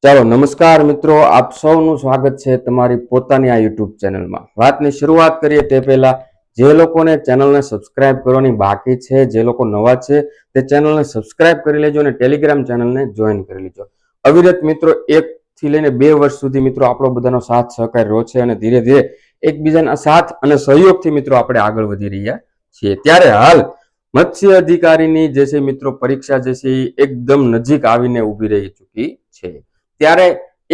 ચાલો નમસ્કાર મિત્રો, આપ સૌનું સ્વાગત છે તમારી પોતાની આ યુટ્યુબ ચેનલમાં. વાતની શરૂઆત કરીએ તે પહેલા જે લોકોને ચેનલને સબસ્ક્રાઇબ કરવાની બાકી છે, જે લોકો નવા છે તે ચેનલને સબસ્ક્રાઇબ કરી લેજો અને ટેલિગ્રામ ચેનલને જોઈન કરી લેજો. અવિરત મિત્રો 1 થી લઈને 2 વર્ષ સુધી મિત્રો આપણો બધાનો સાથ સહકાર રહ્યો છે અને ધીરે ધીરે એકબીજાના સાથ અને સહયોગથી મિત્રો આપણે આગળ વધી રહ્યા છીએ. ત્યારે હાલ મત્સ્ય અધિકારીની જે છે મિત્રો પરીક્ષા જે છે એકદમ નજીક આવીને ઊભી રહી ચૂકી છે. ત્યારે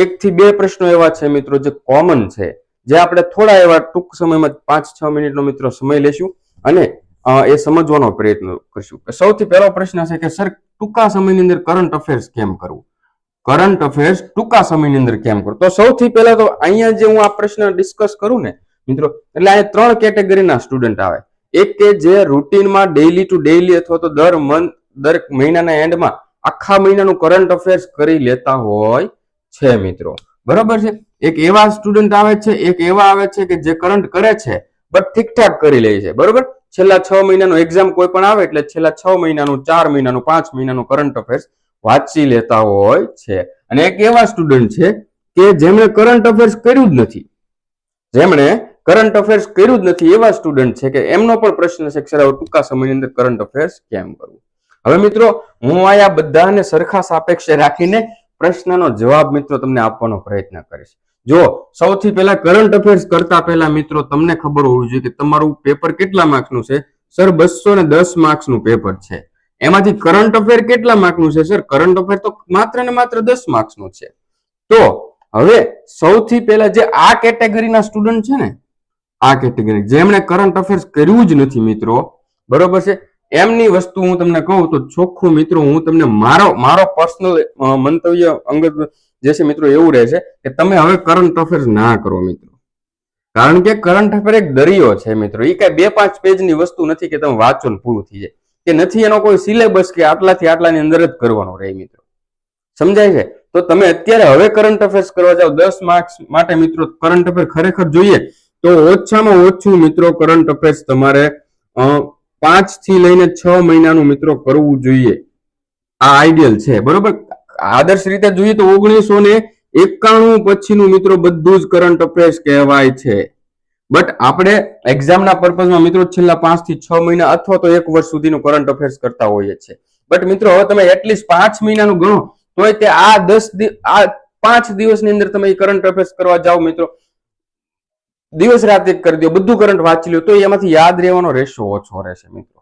1 થી 2 પ્રશ્નો એવા છે મિત્રો જે કોમન છે, જે આપણે થોડા એવા ટૂંક સમયમાં 5-6 મિનિટનો મિત્રો સમય લેશું અને એ સમજવાનો પ્રયત્ન કરશું. સૌથી પહેલો પ્રશ્ન છે કે સર ટૂંકા સમયની અંદર કરંટ અફેર્સ કેમ કરવું? કરંટ અફેર્સ ટૂંકા સમયની અંદર કેમ કરવું? તો સૌથી પહેલા તો અહીંયા જે હું આ પ્રશ્ન ડિસ્કસ કરું ને મિત્રો, એટલે અહીંયા 3 કેટેગરીના સ્ટુડન્ટ આવે. એક કે જે રૂટીનમાં ડેઈલી ટુ ડેઈલી અથવા તો દરેક મહિનાના એન્ડમાં આખા મહિનાનું કરંટ અફેર્સ કરી લેતા હોય છે મિત્રો, બરોબર છે. એક એવા સ્ટુડન્ટ આવે છે, એક એવા આવે છે કે જે કરંટ કરે છે બટ ઠીકઠાક કરી લે છે, બરોબર. છેલ્લા 6 મહિનાનું એક્ઝામ કોઈ પણ આવે એટલે છેલ્લા 6 મહિનાનું 4 મહિનાનું 5 મહિનાનું કરંટ અફેર્સ વાંચી લેતા હોય છે. અને એક એવા સ્ટુડન્ટ છે કે જેમણે કરંટ અફેર્સ કર્યું જ નથી, એવા સ્ટુડન્ટ છે કે એમનો પણ પ્રશ્ન છે કે ટૂંકા સમયની અંદર કરંટ અફેર્સ કેમ કરવું? હવે મિત્રો હું આ બધાને સરખા સાપેક્ષે રાખીને પ્રશ્નનો જવાબ મિત્રો તમને આપવાનો પ્રયત્ન કરીશ. જો સૌથી પહેલા કરંટ અફેર્સ કરતા પહેલા મિત્રો તમને ખબર હોવી જોઈએ કે તમારું પેપર કેટલા માર્ક્સનું છે? સર 210 માર્ક્સનું પેપર છે. એમાંથી કરંટ અફેર કેટલા માર્ક્સનું છે? સર કરંટ અફેર તો માત્ર ને માત્ર 10 માર્ક્સનું છે. તો હવે સૌથી પહેલા જે આ કેટેગરીના સ્ટુડન્ટ છે ને, આ કેટેગરી જેમણે કરંટ અફેર્સ કર્યું જ નથી મિત્રો, બરોબર છે, એમની વસ્તુ હું તમને કહું તો ચોખ્ખું મિત્રો હું તમને મારો પર્સનલ મંતવ્ય અંગત જે છે મિત્રો એવું રહે છે કે તમે હવે કરંટ અફેર્સ ના કરો મિત્રો. કારણ કે કરંટ અફેર એક દરિયો છે મિત્રો. એ કઈ 2-5 પેજની વસ્તુ નથી કે તમે વાંચો ને પૂરું થઈ જાય, કે નથી એનો કોઈ સિલેબસ કે આટલાથી આટલાની અંદર જ કરવાનો રહે મિત્રો. સમજાય છે? તો તમે અત્યારે હવે કરંટ અફેર્સ કરવા જાઓ 10 માર્ક્સ માટે મિત્રો, કરંટ અફેર ખરેખર જોઈએ તો ઓછામાં ઓછું મિત્રો કરંટ અફેર્સ તમારે 5 થી લઈને 6 મહિનાનું મિત્રો કરવું જોઈએ. આ આઈડિયલ છે, બરોબર. આદર્શ રીતે જોઈએ તો 1991 પછીનું મિત્રો બધું જ કરંટ અફેર્સ કહેવાય છે. બટ આપણે એક્ઝામના પર્પઝમાં મિત્રો છેલ્લા 5 થી 6 મહિના અથવા તો 1 વર્ષ સુધીનું કરંટ અફેર્સ કરતા હોઈએ છીએ. બટ મિત્રો હવે તમે એટલીસ્ટ 5 મહિનાનું ગણો તોય તે આ 5 દિવસની અંદર તમે કરંટ અફેર્સ કરવા જાઓ મિત્રો, દિવસ રાત એક કરી દો, બધું કરંટ વાંચી લો તો એમાંથી યાદ રહેવાનો રેશિયો ઓછો રહેશે મિત્રો.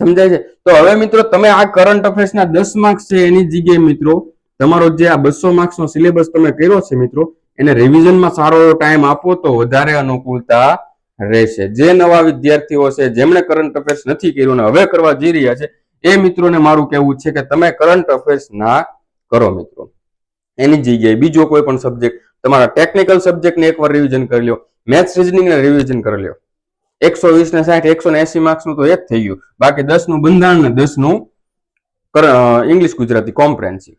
સમજાય છે? તો હવે મિત્રો તમે આ કરંટ અફેર્સના 10 માર્ક્સ છે એની જગ્યાએ મિત્રો તમારો જે આ 200 માર્ક્સનો સિલેબસ તમે કર્યો છે મિત્રો, એને રિવિઝનમાં સારો એવો ટાઈમ આપો તો વધારે અનુકૂળતા રહેશે. જે નવા વિદ્યાર્થીઓ છે જેમણે કરંટ અફેર્સ નથી કર્યું અને હવે કરવા જઈ રહ્યા છે એ મિત્રોને મારું કહેવું છે કે તમે કરંટ અફેર્સ ના કરો મિત્રો. એની જગ્યાએ બીજો કોઈ પણ સબ્જેક્ટ, તમારા ટેકનિકલ સબ્જેક્ટને એકવાર રિવિઝન કરી લો, મેથ્સ રીઝનિંગને રિવિઝન કરી લો. 120 ને 60 180 માર્ક્સનું તો એ જ થઈ ગયું. બાકી 10 નું બંધારણ ને 10 નું ઇંગ્લિશ ગુજરાતી કોમ્પ્રેહેન્સિવ.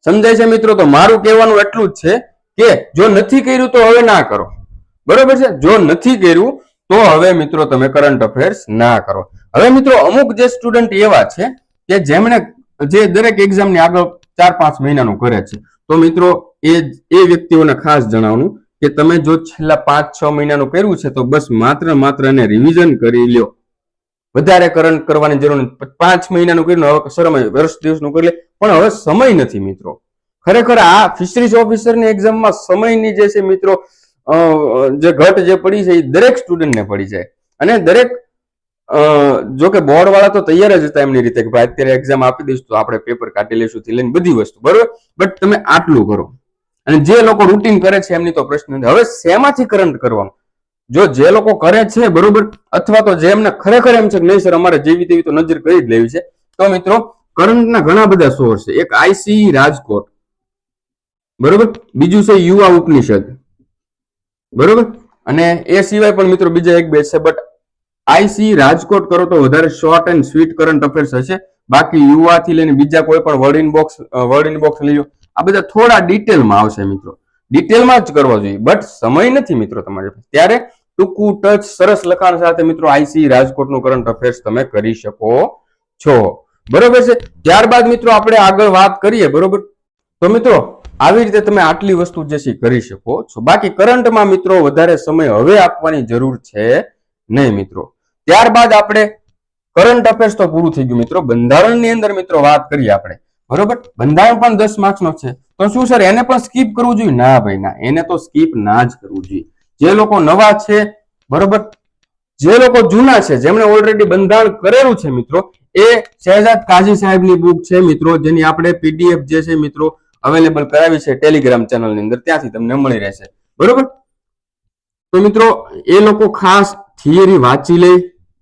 સમજાય છે મિત્રો? તો મારું કહેવાનું એટલું જ છે કે જો નથી કર્યું તો હવે ના કરો, બરોબર છે. જો નથી કર્યું તો હવે મિત્રો તમે કરંટ અફેર્સ ના કરો. હવે મિત્રો અમુક જે સ્ટુડન્ટ એવા છે કે જેમણે જે દરેક એક્ઝામની આગળ 4-5 મહિનાનું કરે છે, તો મિત્રો એ વ્યક્તિઓને ખાસ જણાવવાનું કે તમે જો છેલ્લા 5-6 મહિનાનું કર્યું છે તો બસ માત્ર એને રિવિઝન કરી લ્યો. વધારે કરંટ કરવાની જરૂર નથી. 5 મહિનાનું કર્યું હવે વર્ષ દિવસનું કરી લે, પણ હવે સમય નથી મિત્રો. ખરેખર આ ફિશરીઝ ઓફિસરની એક્ઝામમાં સમયની જે છે મિત્રો જે ઘટ જે પડી છે એ દરેક સ્ટુડન્ટને પડી જાય. અને દરેક જો કે બોર્ડ વાળા તો તૈયાર જ હતા એમની રીતે કે ભાઈ અત્યારે એક્ઝામ આપી દઈશું તો આપણે પેપર કાઢી લઈશું થી લઈને બધી વસ્તુ, બરોબર. બટ તમે આટલું કરો. અને જે લોકો રૂટીન કરે છે એમની તો પ્રશ્ન નથી. હવે શેમાંથી કરંટ કરવાનું? જો જે લોકો કરે છે, બરોબર, અથવા તો જેમને ખરેખર એમ છે કે નહીં સર અમારે જેવી તેવી તો નજર કરી જ લેવી છે, તો મિત્રો કરંટના ઘણા બધા સોર્સ છે. એક આઈસીઈ રાજકોટ, બરોબર, બીજું છે યુવા ઉપનિષદ, બરોબર, અને એ સિવાય પણ મિત્રો બીજા 1-2 છે. બટ આઈસીઈ રાજકોટ કરો તો વધારે short and sweet current affairs હશે. બાકી યુવા થી લઈને બીજા કોઈ પણ વર્ડ ઇન બોક્સ લઈ લો, આ બધા થોડા ડિટેલમાં આવશે મિત્રો. ડિટેલમાં જ કરવા જોઈએ, બટ સમય નથી મિત્રો તમારી પાસે. ત્યારે ટૂંકું ટચ સરસ લખાણ સાથે મિત્રો આઈસીઈ રાજકોટનું કરંટ અફેર્સ તમે કરી શકો છો, બરોબર છે. ત્યારબાદ મિત્રો આપણે આગળ વાત કરીએ, બરોબર. તો મિત્રો આવી રીતે તમે આટલી વસ્તુ જે છે કરી શકો છો. બાકી કરંટમાં મિત્રો વધારે સમય હવે આપવાની જરૂર છે નહીં મિત્રો. ત્યારબાદ આપણે કરંટ અફેર્સ તો પૂરું થઈ ગયું મિત્રો. બંધારણની અંદર મિત્રો વાત કરીએ આપણે, બરોબર. બંધારણ પણ 10 માર્ક્સનો છે. તો શું સર એને પણ સ્કીપ કરવું જોઈએ? ના ભાઈ ના, એને તો સ્કીપ ના જ કરવું જોઈએ. જે લોકો નવા છે, બરોબર, જે લોકો જૂના છે, જેમણે ઓલરેડી બંધારણ કરેલું છે મિત્રો, એ શહેજાદ કાઝી સાહેબની બુક છે મિત્રો, જેની આપણે પીડીએફ જે છે મિત્રો અવેલેબલ કરાવી છે ટેલિગ્રામ ચેનલની અંદર, ત્યાંથી તમને મળી રહેશે, બરોબર. તો મિત્રો એ લોકો ખાસ થિયરી વાંચી લે,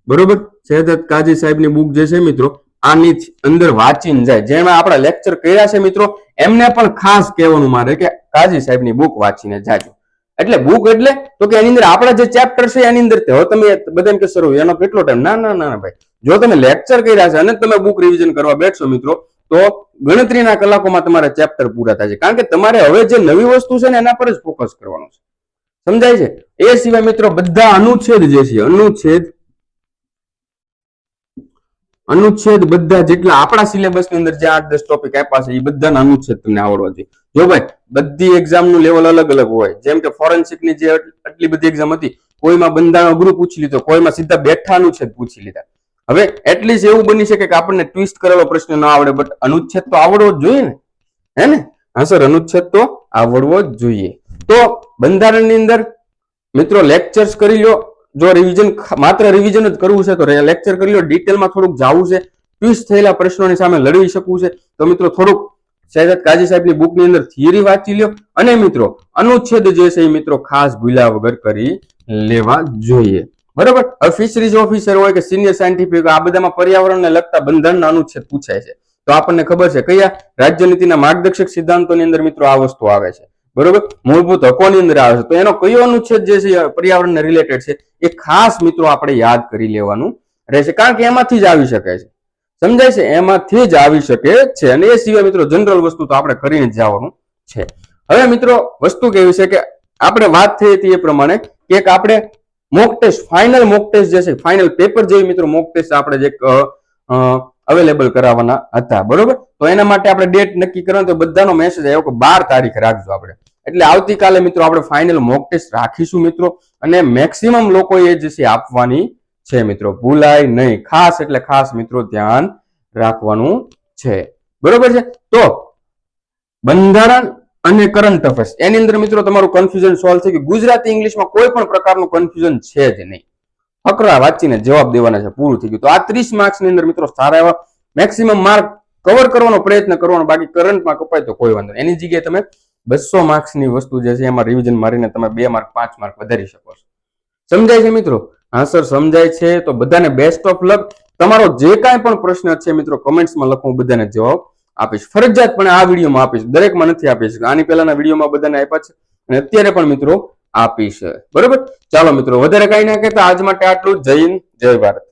બરોબર. શહેજાદ કાઝી સાહેબની બુક જે છે મિત્રો આની અંદર વાંચીને જાય. જેમાં આપણા લેક્ચર કર્યા છે મિત્રો, એમને પણ ખાસ કહેવાનું મારે કે કાઝી સાહેબની બુક વાંચીને જાજો. એટલે બુક એટલે તો કે એની અંદર આપણા જે ચેપ્ટર છે એની અંદર હવે તમે બધાને કે સર એનો કેટલો ટાઈમ? ના ના ના ભાઈ, જો તમે લેક્ચર કર્યા છે અને તમે બુક રિવિઝન કરવા બેઠશો મિત્રો, તો ગણતરીના કલાકોમાં તમારા ચેપ્ટર પૂરા થાય છે. કારણ કે તમારે હવે જે નવી વસ્તુ છે ને એના પર જ ફોકસ કરવાનું છે. સમજાય છે? એ સિવાય મિત્રો બધા અનુચ્છેદ જે છે, અનુચ્છેદ બધા જેટલા આપણા સિલેબસની અંદર જે 8-10 ટોપિક આપ્યા છે એ બધાના અનુચ્છેદ તમને આવડવા જોઈએ. જો ભાઈ બધી એક્ઝામનું લેવલ અલગ અલગ હોય, જેમ કે ફોરેન્સિકની જે આટલી બધી એક્ઝામ હતી, કોઈમાં બંધારણ અઘરું પૂછી લીધો, કોઈમાં સીધા બેઠા અનુચ્છેદ પૂછી લીધા. હવે એટલીસ્ટ એવું બની શકે કે આપણને ટ્વિસ્ટ કરેલો પ્રશ્ન ના આવડે, બટ અનુચ્છેદ તો આવડવો જ જોઈએ ને, હે ને? હા સર, અનુચ્છેદ તો આવડવો જ જોઈએ. તો બંધારણની અંદર મિત્રો લેક્ચર્સ કરી લો. જો રિવિઝન માત્ર રિવિઝન જ કરવું છે તો લેક્ચર કરી લો. ડિટેલમાં થોડુંક જાવું છે, ટ્વિસ્ટ થયેલા પ્રશ્નોની સામે લડવી શકવું છે તો મિત્રો થોડુંક શહેજાદ કાઝી સાહેબની બુકની અંદર થિયરી વાંચી લ્યો. અને મિત્રો અનુચ્છેદ જે છે એ મિત્રો ખાસ ભૂલ્યા વગર કરી લેવા જોઈએ, બરોબર. હવે ફિશરીઝ ઓફિસર હોય કે સિનિયર સાયન્ટિફિક, આ બધામાં પર્યાવરણને લગતા બંધારણના અનુચ્છેદ પૂછાય છે. તો આપણને ખબર છે કયા રાજ્યનીતિના માર્ગદર્શક સિદ્ધાંતોની અંદર મિત્રો આ વસ્તુ આવે છે, બરોબર. મૂળભૂત હકોની અંદર આવે છે. તો એનો કયો અનુચ્છેદ જે છે પર્યાવરણને રિલેટેડ છે એ ખાસ મિત્રો આપણે યાદ કરી લેવાનું રહેશે. કારણ કે એમાંથી જ આવી શકે છે. સમજાય છે? એમાંથી જ આવી શકે છે. અને એ સિવાય મિત્રો જનરલ વસ્તુ તો આપણે કરીને જ જવાનું છે. હવે મિત્રો વસ્તુ કેવી છે કે આપણે વાત થઈ હતી એ પ્રમાણે કે એક આપણે mock test, final mock test જે છે, ફાઇનલ પેપર જેવી મિત્રો મોક ટેસ્ટ આપણે જે અવેલેબલ કરાવવાના હતા, બરોબર. તો એના માટે આપણે ડેટ નક્કી કરવાનું, તો બધાનો મેસેજ આવ્યો કે 12 તારીખ રાખજો આપણે. એટલે આવતીકાલે મિત્રો આપણે ફાઇનલ મોક ટેસ્ટ રાખીશું મિત્રો, અને મેક્સિમમ લોકો એ જે છે આપવાની છે મિત્રો, ભૂલાય નહીં. ખાસ એટલે ખાસ મિત્રો ધ્યાન રાખવાનું છે, બરોબર છે. તો બંધારણ અને કરંટ અફેર્સ એની અંદર મિત્રો તમારું કન્ફ્યુઝન સોલ્વ થઈ ગયું. ગુજરાતી ઇંગ્લિશમાં કોઈ પણ પ્રકારનું કન્ફ્યુઝન છે જ નહીં. ફકરા વાંચીને જવાબ દેવાના છે, પૂરું થઈ ગયું. તો આ 30 માર્ક્સની અંદર મિત્રો સારા એવા મેક્સિમમ માર્ક કવર કરવાનો પ્રયત્ન કરવાનો. બાકી કરંટમાં કપાય તો કોઈ વાંધો નહીં. એની જગ્યાએ તમે 200 માર્ક્સની વસ્તુ જે છે એમાં રિવિઝન મારીને તમે 2 માર્ક 5 માર્ક વધારી શકો છો. સમજાય છે મિત્રો? હા સર સમજાય છે. તો બધાને બેસ્ટ ઓફ લક. તમારો જે કાંઈ પણ પ્રશ્ન છે મિત્રો કમેન્ટ્સમાં લખો, હું બધાને જવાબ આપીશ. ફરજિયાતપણે આ વિડીયોમાં આપીશ, દરેકમાં નથી આપીશ. આની પહેલાના વિડીયોમાં બધાને આપ્યા છે અને અત્યારે પણ મિત્રો આપીશ, બરોબર. ચાલો મિત્રો વધારે કઈ ના કહેતા આજ માટે આટલું. જય હિન્દ, જય ભારત.